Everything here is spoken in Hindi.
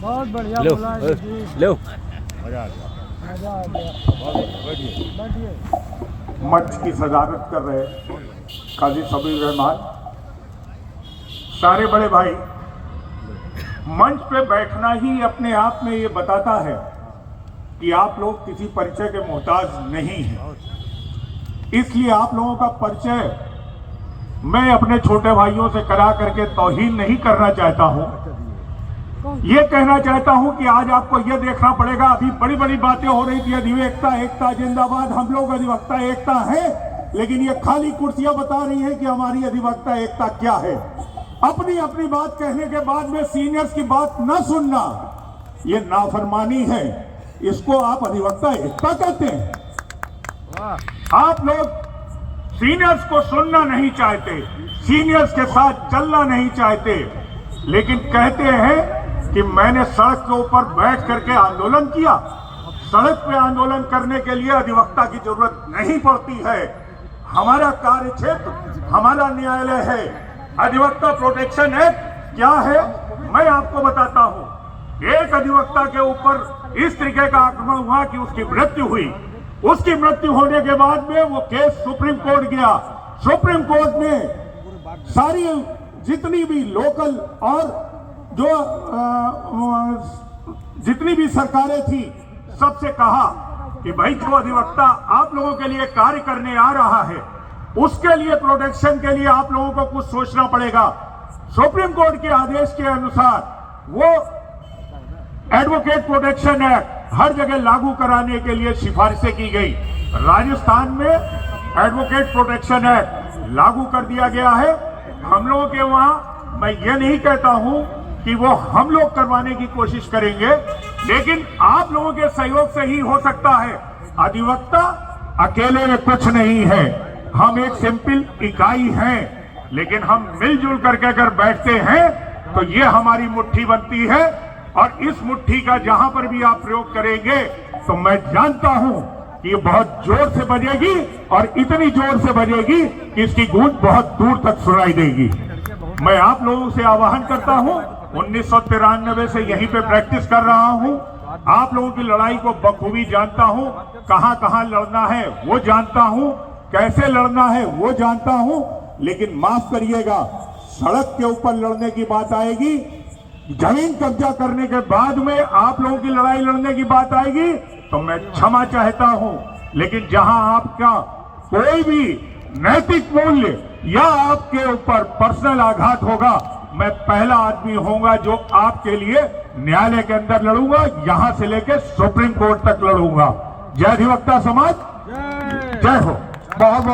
बहुत बढ़िया लो बोला है जी। लो मजा आ गया। बैठिए। मंच की सजावट कर रहे काजी सबीर रहमान, सारे बड़े भाई। मंच पे बैठना ही अपने आप में ये बताता है कि आप लोग किसी परिचय के मोहताज नहीं हैं। इसलिए आप लोगों का परिचय मैं अपने छोटे भाइयों से करा करके तौहीन नहीं करना चाहता हूं। ये कहना चाहता हूं कि आज आपको ये देखना पड़ेगा। अभी बड़ी बड़ी बातें हो रही थी, अधिवक्ता एकता जिंदाबाद, हम लोग अधिवक्ता एकता है, लेकिन ये खाली कुर्सियां बता रही हैं कि हमारी अधिवक्ता एकता क्या है। अपनी अपनी बात कहने के बाद में सीनियर्स की बात न सुनना, ये नाफरमानी है। इसको आप अधिवक्ता एकता कहते हैं। आप लोग सीनियर्स को सुनना नहीं चाहते, सीनियर्स के साथ चलना नहीं चाहते, लेकिन कहते हैं कि मैंने सड़क के ऊपर बैठ करके आंदोलन किया। सड़क पे आंदोलन करने के लिए अधिवक्ता की जरूरत नहीं पड़ती है। हमारा कार्य क्षेत्र हमारा न्यायालय है। अधिवक्ता प्रोटेक्शन एक्ट क्या है मैं आपको बताता हूं। एक अधिवक्ता के ऊपर इस तरीके का आक्रमण हुआ कि उसकी मृत्यु हुई। उसकी मृत्यु होने के बाद में वो केस सुप्रीम कोर्ट गया। सुप्रीम कोर्ट ने सारी जितनी भी लोकल और जो जितनी भी सरकारें थी सबसे कहा कि भाई जो अधिवक्ता आप लोगों के लिए कार्य करने आ रहा है उसके लिए प्रोटेक्शन के लिए आप लोगों को कुछ सोचना पड़ेगा। सुप्रीम कोर्ट के आदेश के अनुसार वो एडवोकेट प्रोटेक्शन एक्ट हर जगह लागू कराने के लिए सिफारिशें की गई। राजस्थान में एडवोकेट प्रोटेक्शन एक्ट लागू कर दिया गया है। हम लोगों के वहां मैं ये नहीं कहता हूं कि वो हम लोग करवाने की कोशिश करेंगे, लेकिन आप लोगों के सहयोग से ही हो सकता है। अधिवक्ता अकेले में कुछ नहीं है, हम एक सिंपल इकाई हैं, लेकिन हम मिलजुल करके अगर बैठते हैं तो ये हमारी मुट्ठी बनती है। और इस मुट्ठी का जहां पर भी आप प्रयोग करेंगे तो मैं जानता हूं कि ये बहुत जोर से बजेगी और इतनी जोर से बजेगी कि इसकी गूंज बहुत दूर तक सुनाई देगी। मैं आप लोगों से आह्वान करता हूं, 1993 से यहीं पे प्रैक्टिस कर रहा हूं। आप लोगों की लड़ाई को बखूबी जानता हूं, कहां कहां लड़ना है वो जानता हूं, कैसे लड़ना है वो जानता हूं। लेकिन माफ करिएगा, सड़क के ऊपर लड़ने की बात आएगी, जमीन कब्जा करने के बाद में आप लोगों की लड़ाई लड़ने की बात आएगी तो मैं क्षमा चाहता हूं। लेकिन जहां आपका कोई भी नैतिक मूल्य या आपके ऊपर पर्सनल आघात होगा, मैं पहला आदमी होऊंगा जो आपके लिए न्यायालय के अंदर लड़ूंगा, यहां से लेकर सुप्रीम कोर्ट तक लड़ूंगा। जय अधिवक्ता समाज, जय हो। बहुत